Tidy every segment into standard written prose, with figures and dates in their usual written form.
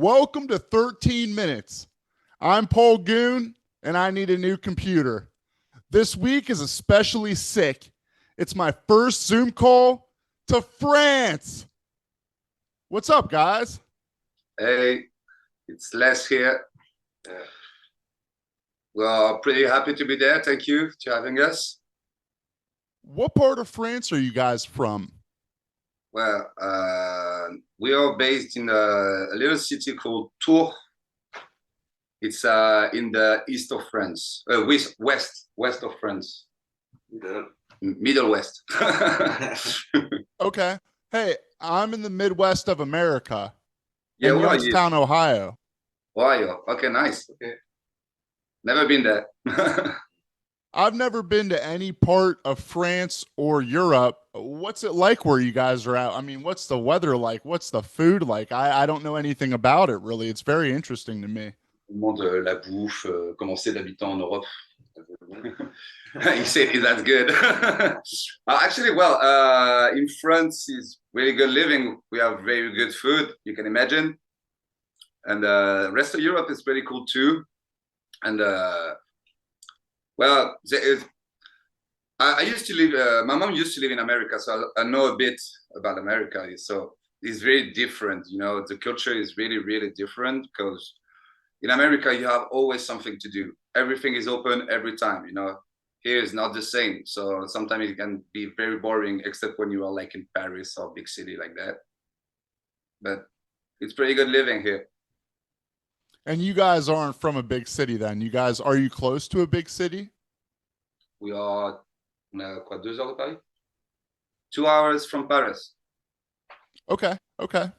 Welcome to 13 Minutes. I'm Paul Goon, and I need a new computer. This week is especially sick. It's my first Zoom call to France. What's up, guys? Hey, it's Les here. We're pretty happy to be there. Thank you for having us. What part of France are you guys from? Well, we are based in a little city called Tours. It's in the east of France, west of France, Middle West. Okay. Hey, I'm in the Midwest of America, Yeah, in where are you? Youngstown, Ohio. Ohio. Okay, nice. Okay, never been there. I've never been to any part of France or Europe. What's it like where you guys are at? I mean, what's the weather like? What's the food like? I don't know anything about it, really. It's very interesting to me. Demande la bouffe, comment c'est d'habiter en Europe. He said that's good. Actually, well, in France is really good living. We have very good food, you can imagine. And the rest of Europe is pretty cool too. And well, I used to live, my mom used to live in America, so I know a bit about America. So it's very different, you know, the culture is really, really different because in America, you have always something to do. Everything is open every time, you know. Here is not the same. So sometimes it can be very boring, except when you are like in Paris or big city like that. But it's pretty good living here. And you guys aren't from a big city then. Are you close to a big city? We are, quoi, 2 heures de Paris? 2 hours from Paris. Okay. Okay.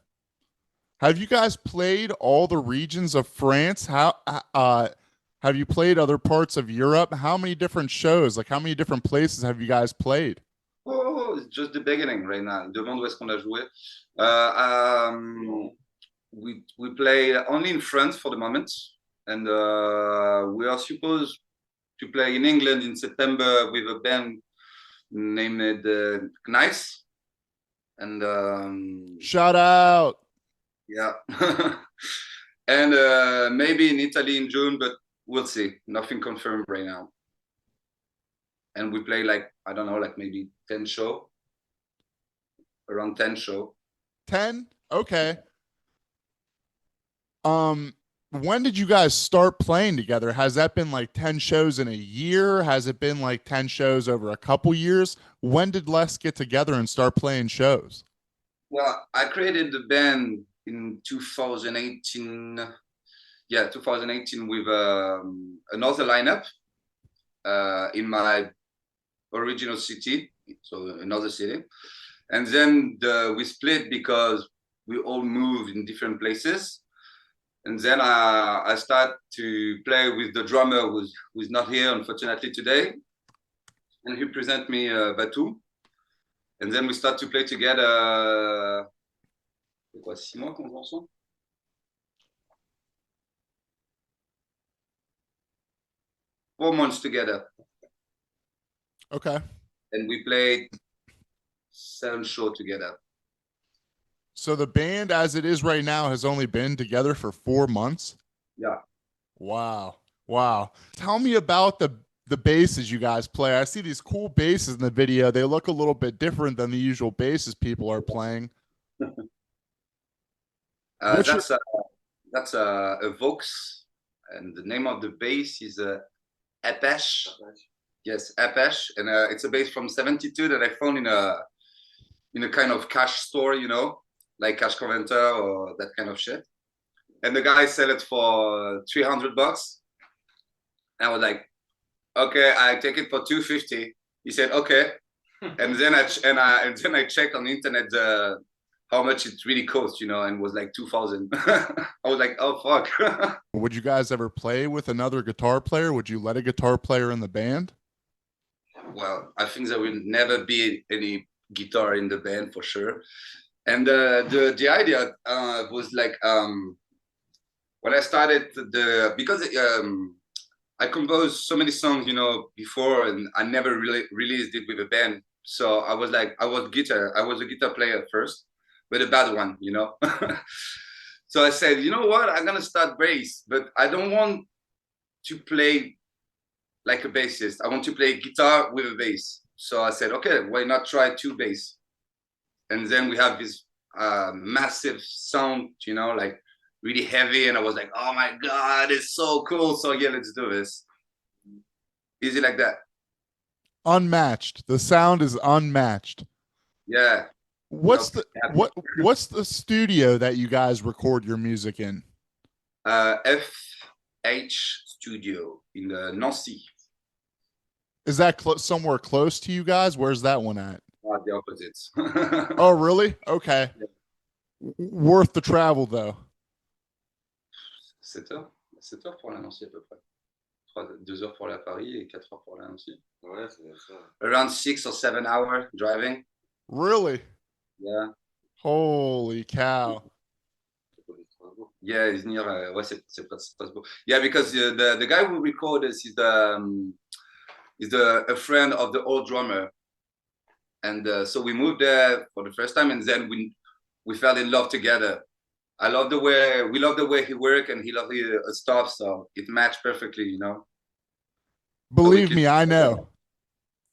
Have you guys played all the regions of France? Have you played other parts of Europe? How many different shows, like how many different places have you guys played? Oh, it's just the beginning right now. Demande où est-ce qu'on a joué. We play only in France for the moment, and we are supposed to play in England in September with a band named Nice. And Shout out. yeah, and maybe in Italy in June, but we'll see. Nothing confirmed right now. And we play like, I don't know, like maybe 10 show, around 10 show. 10? Okay. When did you guys start playing together? Has that been like 10 shows in a year? Has it been like 10 shows over a couple years? When did Les get together and start playing shows? Well, I created the band in 2018. Yeah, 2018 with another lineup in my original city, so another city. And then we split because we all moved in different places. And then I start to play with the drummer who's not here, unfortunately, today. And he present me Batu. And then we start to play together. Quoi, 6 mois qu'on joue ensemble? 4 months together. Okay. And we played 7 shows together. So the band as it is right now has only been together for 4 months? Yeah. Wow. Wow. Tell me about the basses you guys play. I see these cool basses in the video. They look a little bit different than the usual basses people are playing. That's a Vox, and the name of the bass is Apache. Yes, Apache, and it's a bass from '72 that I found in a kind of cash store, you know, like Cash Converter or that kind of shit. And the guy sell it for $300. And I was like, okay, I take it for 250. He said, okay. And then I checked on the internet how much it really cost, you know, and was like 2,000. I was like, oh fuck. Would you guys ever play with another guitar player? Would you let a guitar player in the band? Well, I think there will never be any guitar in the band for sure. And the idea was like when I started because I composed so many songs, you know, before, and I never really released it with a band. So I was a guitar player first, but a bad one, you know. So I said, you know what? I'm gonna start bass, but I don't want to play like a bassist. I want to play guitar with a bass. So I said, okay, why not try two bass? And then we have this massive sound, you know, like really heavy. And I was like, oh my God, it's so cool. So yeah, let's do this. Easy like that. Unmatched. The sound is unmatched. Yeah. What's the what's the studio that you guys record your music in? FH Studio in Nancy. Is that somewhere close to you guys? Where's that one at? The opposites. Oh, really? Okay. Yeah. Worth the travel though. 7 heures. 7 heures pour la Nancy à peu près. 2 heures pour la Paris et 4 heures pour la Nancy. Ouais, c'est ça. Around 6 or 7 hours driving. Really? Yeah. Holy cow. Yeah, it's near. Ouais, c'est près de Strasbourg. Yeah, because the guy who recorded is a friend of the old drummer, and so we moved there for the first time, and then we fell in love together. I love the way we love the way he worked, and he loved his stuff, so it matched perfectly, you know. Believe me, I know.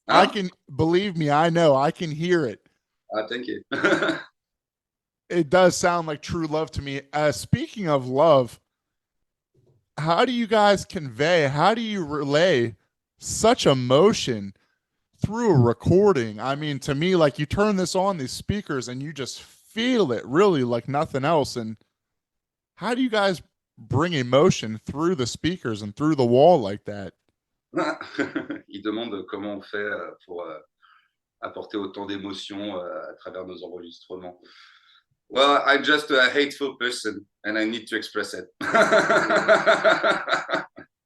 Huh? I can believe me, I know. I can hear it. Thank you. It does sound like true love to me. Speaking of love, how do you guys convey, how do you relay such emotion through a recording? I mean, to me, like you turn this on these speakers and you just feel it really like nothing else. And how do you guys bring emotion through the speakers and through the wall like that? Il demande comment on fait pour apporter autant d'émotions à travers nos enregistrements. Well, I'm just a hateful person and I need to express it.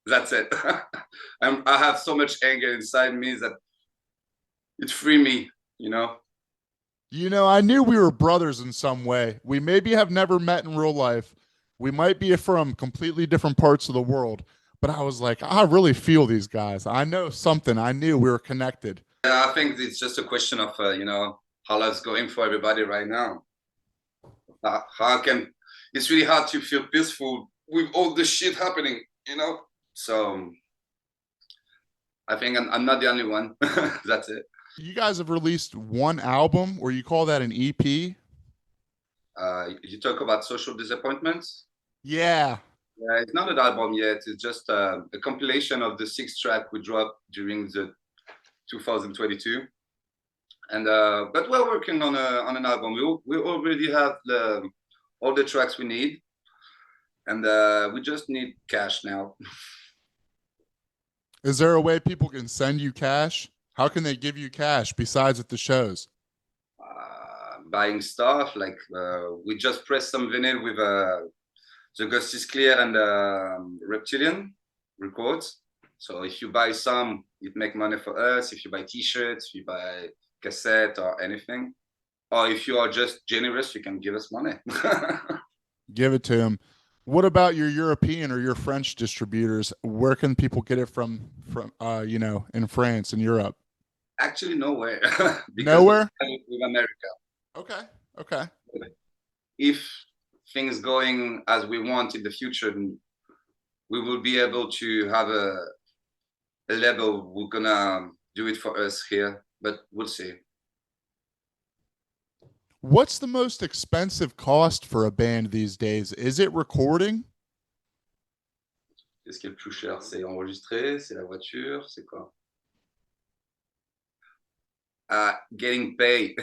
That's it. I have so much anger inside me that it free me, you know? You know, I knew we were brothers in some way. We maybe have never met in real life. We might be from completely different parts of the world, but I was like, I really feel these guys. I know something. I knew we were connected. I think it's just a question of, you know, how life's going for everybody right now. It's really hard to feel peaceful with all the shit happening, you know? So I think I'm not the only one. That's it. You guys have released one album, or you call that an EP? You talk about Social Disappointments? Yeah. Yeah, it's not an album yet. It's just a compilation of the 6 track we dropped during the 2022. And but we're working on an album. We already have all the tracks we need, and we just need cash now. Is there a way people can send you cash? How can they give you cash besides at the shows? Buying stuff like we just pressed some vinyl with the Ghost is Clear and Reptilian records. So if you buy some, it make money for us. If you buy T-shirts, if you buy cassette or anything, or if you are just generous, you can give us money. Give it to him. What about your European or your French distributors? Where can people get it from you know, in France and Europe? Actually, nowhere. Because Nowhere? with America. Okay. Okay. If things going as we want in the future, we will be able to have a label who's gonna do it for us here, but we'll see. What's the most expensive cost for a band these days? Is it recording? Qu'est-ce qui est le plus cher? C'est enregistrer, c'est la voiture, c'est quoi? Getting paid.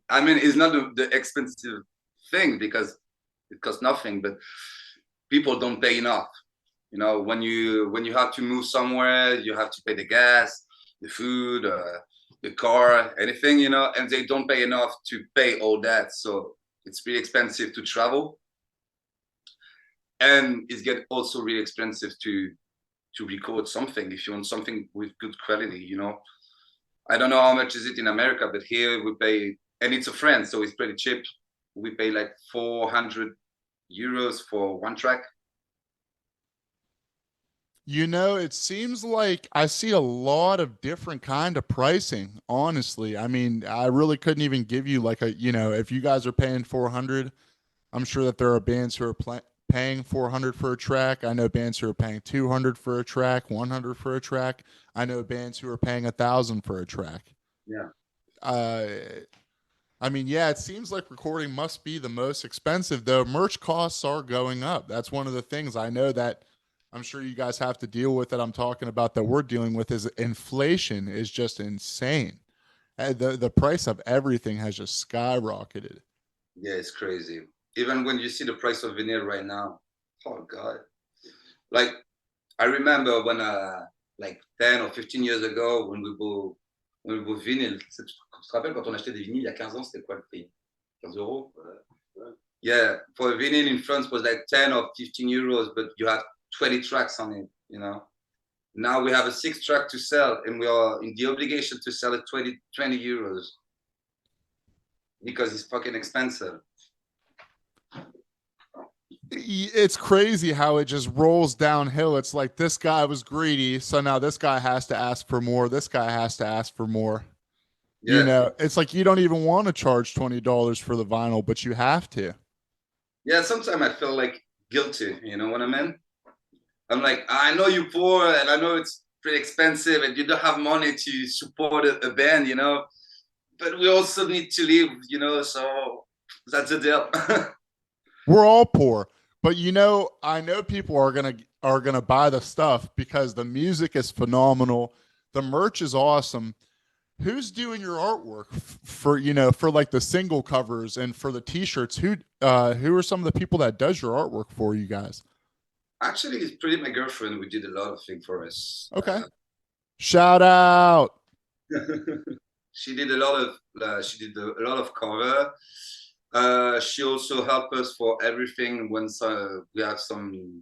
I mean, it's not the expensive thing because it costs nothing, but people don't pay enough. You know, when you have to move somewhere, you have to pay the gas, the food, the car, anything, you know, and they don't pay enough to pay all that. So it's really expensive to travel. And it's get also really expensive to record something if you want something with good quality, you know. I don't know how much is it in America, but here we pay, and it's a friend, so it's pretty cheap. We pay like 400 euros for one track. You know, it seems like I see a lot of different kind of pricing, honestly. I mean, I really couldn't even give you like a, if you guys are paying 400, I'm sure that there are bands who are paying 400 for a track. I know bands who are paying 200 for a track, 100 for a track. I know bands who are paying 1,000 for a track. Yeah. Uh, I mean, yeah, it seems like recording must be the most expensive, though. Merch costs are going up. That's one of the things I know that I'm sure you guys have to deal with that I'm talking about that we're dealing with is inflation is just insane. The price of everything has just skyrocketed. Yeah, it's crazy. Even when you see the price of vinyl right now, oh God. Like I remember when like 10 or 15 years ago when we bought vinyl. Tu te rappelles quand on achetait des vinyles il y a 15 ans, c'était quoi le prix? 15 euros? Yeah, for a vinyl in France was like 10 or 15 euros, but you had 20 tracks on it, you know. Now we have a 6 track to sell and we are in the obligation to sell at 20 euros because it's fucking expensive. It's crazy how it just rolls downhill. It's like this guy was greedy, so now this guy has to ask for more. This guy has to ask for more. Yeah. It's like you don't even want to charge $20 for the vinyl, but you have to. Yeah, sometimes I feel like guilty, you know what I mean? I'm like, I know you're poor and I know it's pretty expensive and you don't have money to support a band, you know, but we also need to live, you know, so that's the deal. We're all poor, but I know people are gonna buy the stuff because the music is phenomenal, the merch is awesome. Who's doing your artwork for like the single covers and for the t-shirts? Who are some of the people that does your artwork for you guys? Actually, it's pretty my girlfriend. We did a lot of things for us. Okay. Shout out. She did a lot of cover. She also helped us for everything when we have some,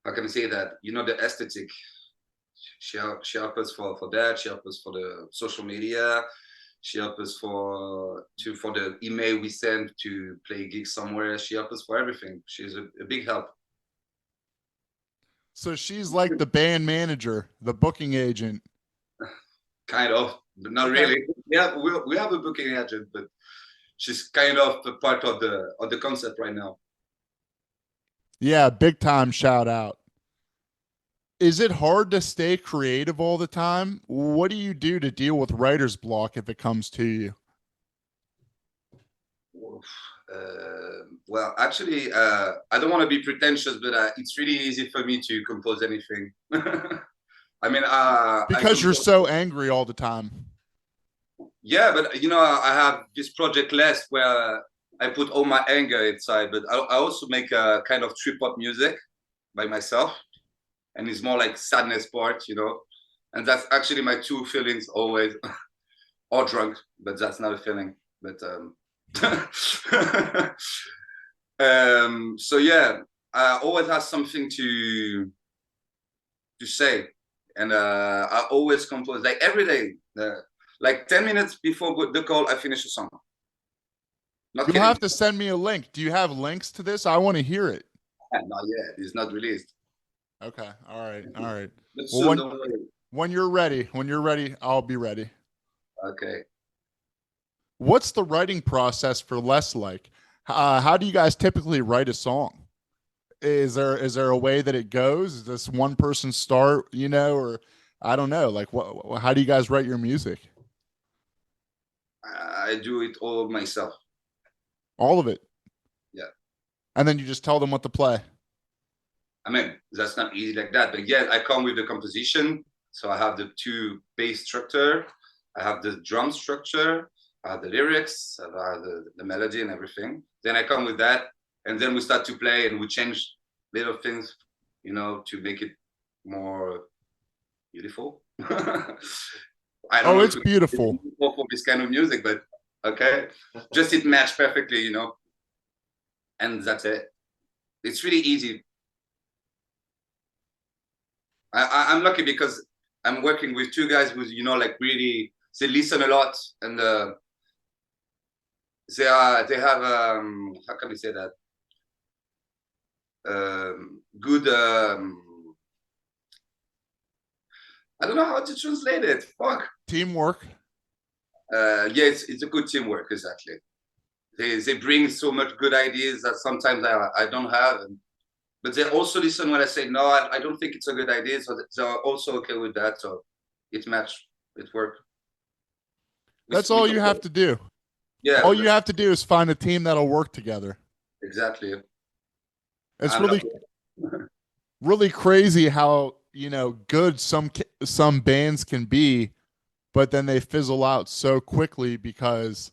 how can I say that? You know, the aesthetic. She helped us for that. She helped us for the social media. She helped us for the email we sent to play gigs somewhere. She helped us for everything. She's a big help. So she's like the band manager, the booking agent. Kind of, but not Okay. really. Yeah, we have a booking agent, but she's kind of a part of the concept right now. Yeah, big time shout out. Is it hard to stay creative all the time? What do you do to deal with writer's block if it comes to you? Well, actually, I don't want to be pretentious, but it's really easy for me to compose anything. I mean, I Because you're compose. so angry all the time. Yeah, but you know, I have this project list where I put all my anger inside, but I also make a kind of trip hop music by myself, and it's more like sadness part, you know, and that's actually my two feelings always, or drunk, but that's not a feeling. But so yeah, I always have something to say, and I always compose like every day. Like 10 minutes before the call, I finish a song. Not You'll kidding. have to send me a link. Do you have links to this? I want to hear it. Not yet. It's not released. Okay. All right. All right. But Well, soon, don't worry. when you're ready, I'll be ready. Okay. What's the writing process for Less Like? How do you guys typically write a song? Is there a way that it goes? Is this one person start, or I don't know, like how do you guys write your music? I do it all myself. All of it. Yeah. And then you just tell them what to play. I mean, that's not easy like that. But yeah, I come with the composition. So I have the two bass structure, I have the drum structure, I have the lyrics, I have the melody and everything. Then I come with that, and then we start to play and we change little things, you know, to make it more beautiful. I don't Oh, know it's if it's beautiful. beautiful for this kind of music, but okay, just it matched perfectly, you know, and that's it. It's really easy. I'm lucky because I'm working with two guys who, you know, like really they listen a lot and they have how can we say that good I don't know how to translate it. Fuck. Teamwork. Yeah, it's a good teamwork, exactly. They bring so much good ideas that sometimes I don't have, but they also listen when I say no, I don't think it's a good idea, so they're also okay with that. So it matched, it worked. That's We all you have to do. yeah, All you have to do is find a team that'll work together. exactly. It's I'm really really crazy how, you know, good some bands can be, but then they fizzle out so quickly because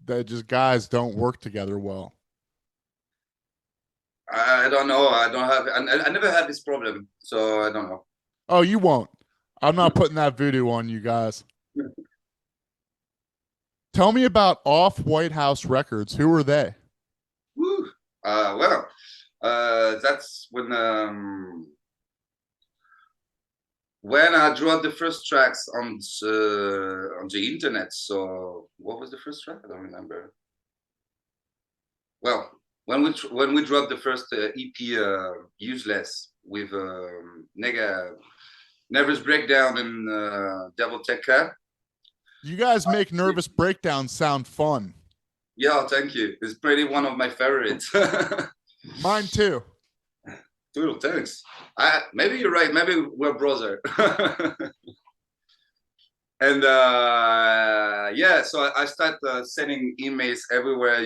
they just guys don't work together well. I don't know. I don't have. I never had this problem, so I don't know. Oh, you won't. I'm not putting that voodoo on you guys. Tell me about Off White House Records. Who are they? Woo. Well, that's when I dropped the first tracks on the internet. So what was the first track? I don't remember. Well, when we dropped the first EP, Useless, with Nervous Breakdown and Devil Tech Cat. You guys make Nervous Breakdown sound fun. Yeah, thank you. It's pretty one of my favorites. Mine too. Dude, thanks. Maybe you're right. Maybe we're brother. And yeah, so I start sending emails everywhere,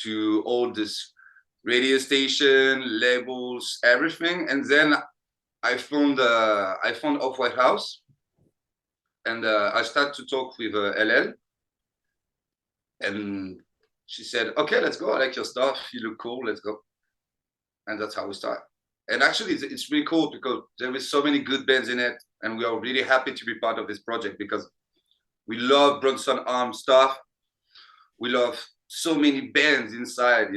to all this radio station, labels, everything. And then I found Off White House, and I start to talk with LL, and she said, "Okay, let's go. I like your stuff. You look cool. Let's go." And that's how we start. And actually, it's really cool because there is so many good bands in it, and we are really happy to be part of this project because we love Bronson Arm stuff. We love so many bands inside,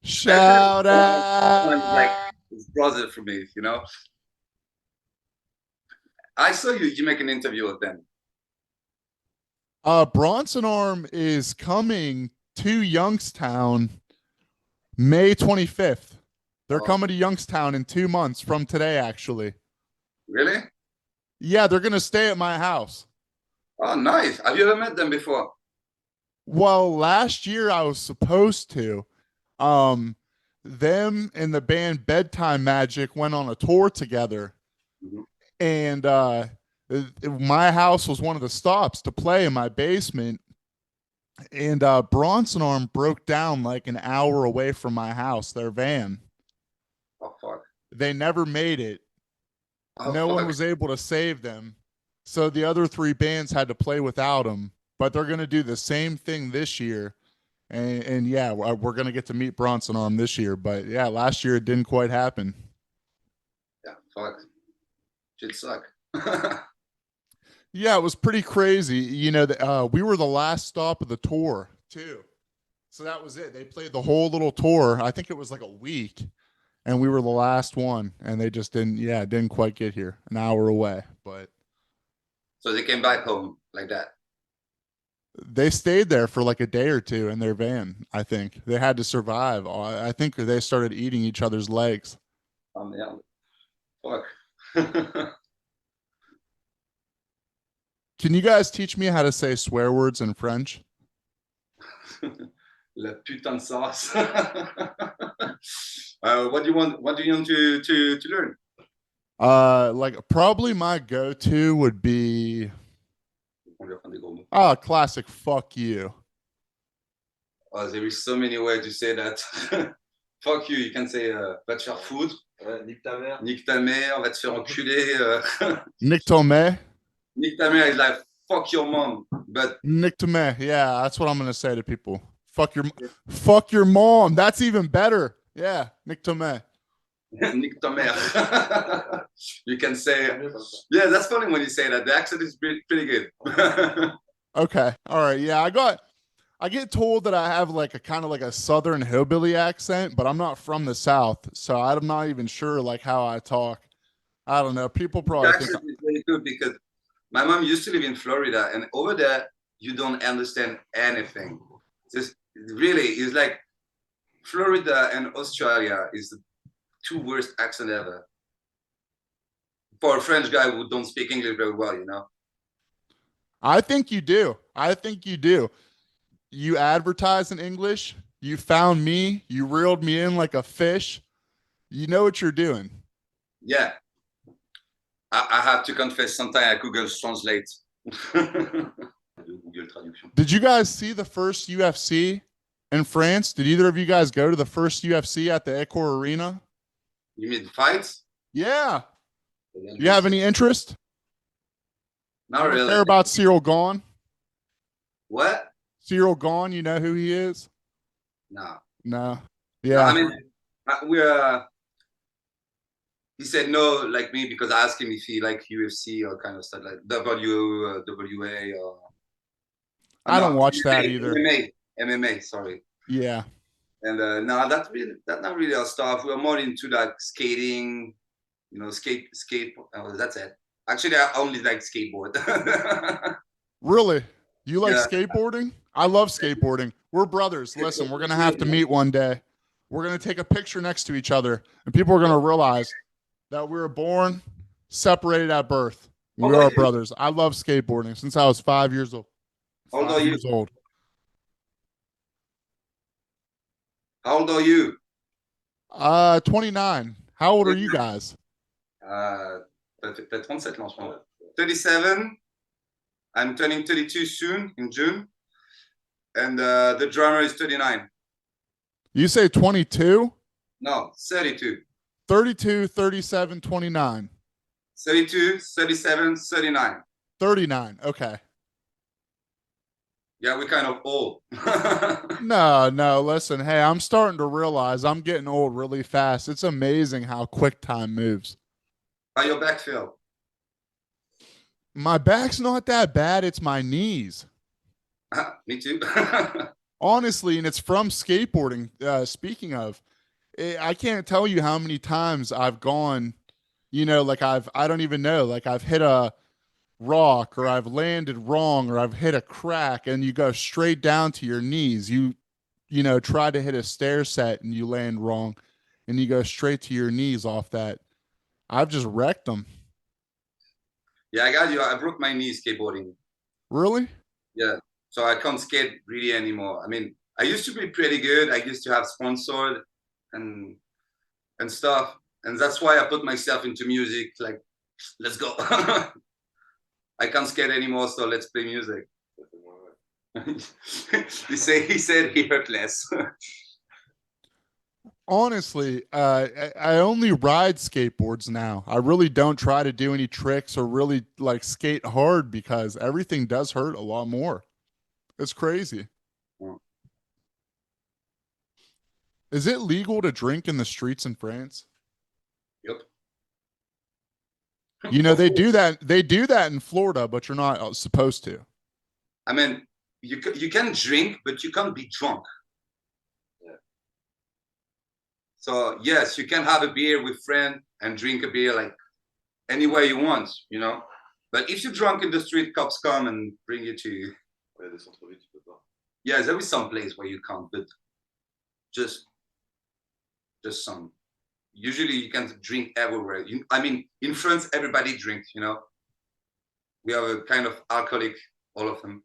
Shout like out. his brother for me. I saw you make an interview with them. Bronson Arm is coming to Youngstown May 25th. They're Oh, coming to Youngstown in 2 months from today, actually. really? Yeah, they're going to stay at my house. Oh, nice. Have you ever met them before? Well, last year I was supposed to. Um, them and the band Bedtime Magic went on a tour together. Mhm. And my house was one of the stops to play in my basement. And Bronson Arm broke down like an hour away from my house, their van. Oh, fuck. They never made it. Oh, No one fuck. was able to save them. So the other three bands had to play without them. But they're going to do the same thing this year. And yeah, we're going to get to meet Bronson Arm this year. But yeah, last year it didn't quite happen. Yeah, fuck. Shit suck. Yeah, it was pretty crazy. You know, we were the last stop of the tour too. So that was it. They played the whole little tour. I think it was like a week, and we were the last one. And they just didn't quite get here. An hour away, but So they came back home like that. they stayed there for like a day or two in their van. I think they had to survive. I think they started eating each other's legs. Oh, yeah. Fuck. Can you guys teach me how to say swear words in French? La putain de sauce. What do you want? What do you want to learn? Like probably my go-to would be On lui apprend des gros mots. classic fuck you. Oh, there is so many ways to say that. Fuck you. You can say va te faire foutre. Nique ta mère. Nique ta mère. Va te faire enculer. Nick Tomei. Nique ta mère is like fuck your mom. But Nick Tomei. Yeah, that's what I'm gonna say to people. Fuck your mom. That's even better. Yeah, Nick Tomei. nique ta mère. You can say, yeah, that's funny when you say that. The accent is pretty good. Okay. All right. Yeah, I get told that I have like a kind of like a southern hillbilly accent, but I'm not from the South, so I'm not even sure like how I talk. I don't know. People The probably think accent is very good because my mom used to live in Florida, and over there you don't understand anything. Just really, it's like Florida and Australia is the two worst accent ever. for a French guy who don't speak English very well, you know. I think you do. I think you do. You advertise in English. You found me. You reeled me in like a fish. You know what you're doing. Yeah, I have to confess, sometimes I Google Translate. Google Traduction. Did you guys see the first UFC in France? Did either of you guys go to the first UFC at the Ecor Arena? You mean fights? Yeah. You have any interest? Not You really. care about Cyril Gone? What? Cyril Gone, you know who he is? No. No. No, I Yeah. mean, we're. He said no, like me, because I asked him if he liked UFC or kind of stuff like WA or. I don't No, watch that either. MMA. Sorry. Yeah. And no, that's not really our stuff. We're more into like skating, you know, skate. That's it. Actually, I only like skateboard. Really? You like Yeah. skateboarding? I love skateboarding. We're brothers. Listen, we're going to have to meet one day. We're going to take a picture next to each other, and people are going to realize that we were born separated at birth. We are brothers. I love skateboarding since I was 5 years old. How old are 5 you? years old. How old are you? 29. How old are you guys? T'as 37 ans, je pense. 37. I'm turning 32 soon in June. And the drummer is 39. You say 22? No, 32. 32, 37, 29. 32, 37, 39. 39. Okay. Yeah, we're kind of old. No, listen. Hey, I'm starting to realize I'm getting old really fast. It's amazing how quick time moves. How your back feel? My back's not that bad. It's my knees. Me too. Honestly, and it's from skateboarding. Speaking of, I can't tell you how many times I've gone, like I don't even know, like I've hit a rock or I've landed wrong or I've hit a crack and you go straight down to your knees. You try to hit a stair set and you land wrong and you go straight to your knees off that. I've just wrecked them. Yeah, I got you. I broke my knee skateboarding. Really? Yeah. So I can't skate really anymore. I mean, I used to be pretty good. I used to have sponsored and stuff. And that's why I put myself into music. Like, let's go. I can't skate anymore, so let's play music. he said he hurt less. Honestly, I only ride skateboards now. I really don't try to do any tricks or really like skate hard because everything does hurt a lot more. It's crazy. Is it legal to drink in the streets in France? Yep. They do that. They do that in Florida, but you're not supposed to. I mean, you can drink, but you can't be drunk. Yeah. So yes, you can have a beer with friend and drink a beer like anywhere you want, you know. But if you're drunk in the street, cops come and bring you to. Yeah, there is some place where you can't, but just some. Usually you can drink everywhere. I mean, in France, everybody drinks, you know. We are a kind of alcoholic, all of them.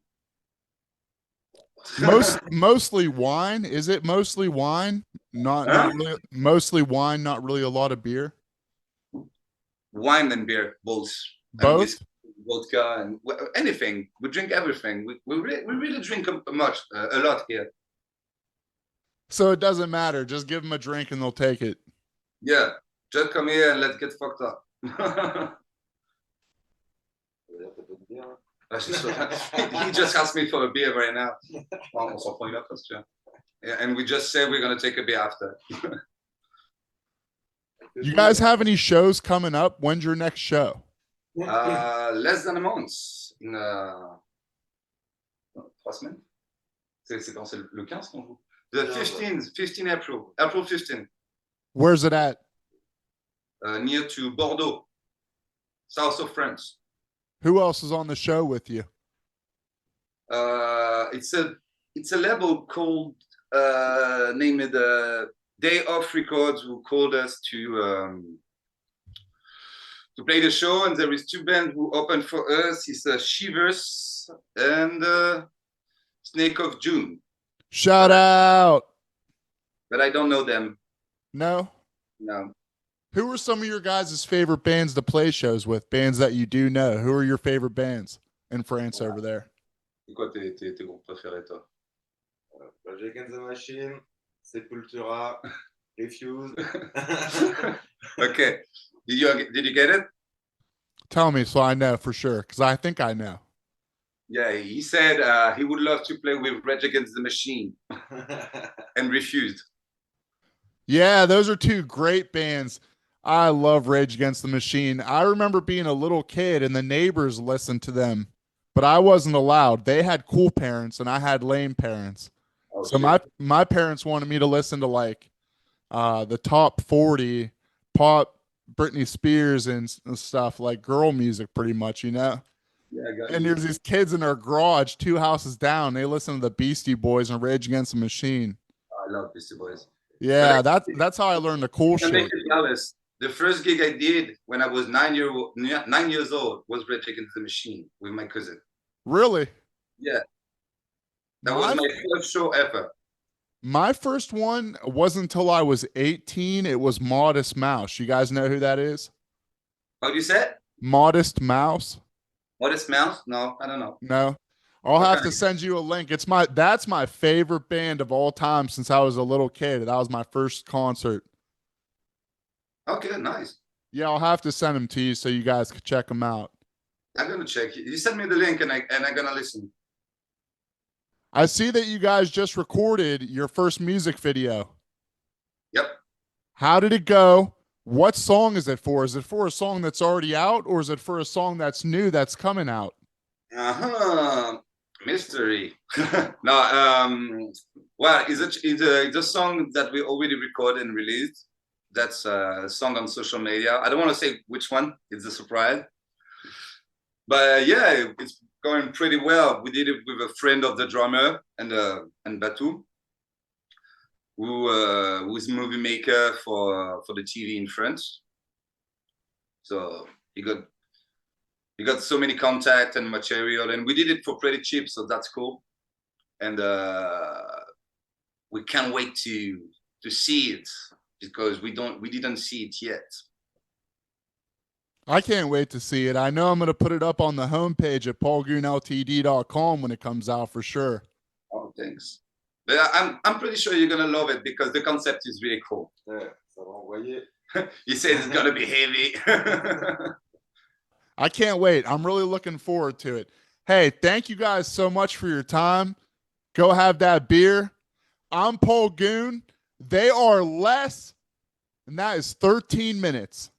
Mostly wine. Is it mostly wine? Not really. Mostly wine. Not really a lot of beer. Wine and beer, both. Both. And vodka and anything. We drink everything. We really drink a lot here. So it doesn't matter. Just give them a drink and they'll take it. Yeah, just come here and let's get fucked up. He just asked me for a beer right now. And we just said we're gonna take a beer after. You guys have any shows coming up? When's your next show? Less than a month. In 3 semaines. C'est quand c'est le 15 qu'on joue. The 15 April 15. Where's it at? Near to Bordeaux, south of France. Who else is on the show with you? It's a label called named Day Off Records, who called us to to play the show, and there is two bands who open for us. It's Shivers and Snake of June. Shout out. But I don't know them. No. No. Who are some of your guys' favorite bands to play shows with? Bands that you do know. Who are your favorite bands in France over there? C'est quoi tes groupes préférés, toi? Rage Against the Machine, Sepultura, Refused. Okay. Did you get it? Tell me so I know for sure, because I think I know. Yeah, he said he would love to play with Rage Against the Machine and refused. Yeah, those are two great bands. I love Rage Against the Machine. I remember being a little kid and the neighbors listened to them, but I wasn't allowed. They had cool parents and I had lame parents. Oh, So shit. my parents wanted me to listen to like the top 40 pop, Britney Spears and stuff, like girl music pretty much, you know? Yeah, I got And you. there's these kids in our garage, two houses down. They listen to the Beastie Boys and Rage Against the Machine. I love Beastie Boys. Yeah, But that's how I learned the cool I make shit. you jealous. The first gig I did when I was 9 years old was Rage Against the Machine with my cousin. Really? Yeah, that was my first show ever. My first one wasn't until I was 18. It was Modest Mouse. You guys know who that is? How do you say it? Modest Mouse? Modest Mouse? No, I don't know. No. I'll have Okay. to send you a link. That's my favorite band of all time since I was a little kid. That was my first concert. Okay, nice. Yeah, I'll have to send them to you so you guys can check them out. I'm gonna check. You send me the link and I'm gonna listen. I see that you guys just recorded your first music video. Yep. How did it go? What song is it for? Is it for a song that's already out or is it for a song that's new that's coming out? Mystery. No, well, it's a song that we already recorded and released. That's a song on social media. I don't want to say which one. It's a surprise. But yeah, it's going pretty well. We did it with a friend of the drummer and Batu, who's a movie maker for the TV in France. So he got so many contacts and material, and we did it for pretty cheap, so that's cool. And we can't wait to see it because we didn't see it yet. I can't wait to see it. I know I'm going to put it up on the homepage at paulgoonltd.com when it comes out for sure. Oh, thanks. But I'm pretty sure you're gonna love it because the concept is really cool. Ouais, ça va envoyer. He said it's gonna be heavy. I can't wait. I'm really looking forward to it. Hey, thank you guys so much for your time. Go have that beer. I'm Paul Goon. They are less, and that is 13 minutes.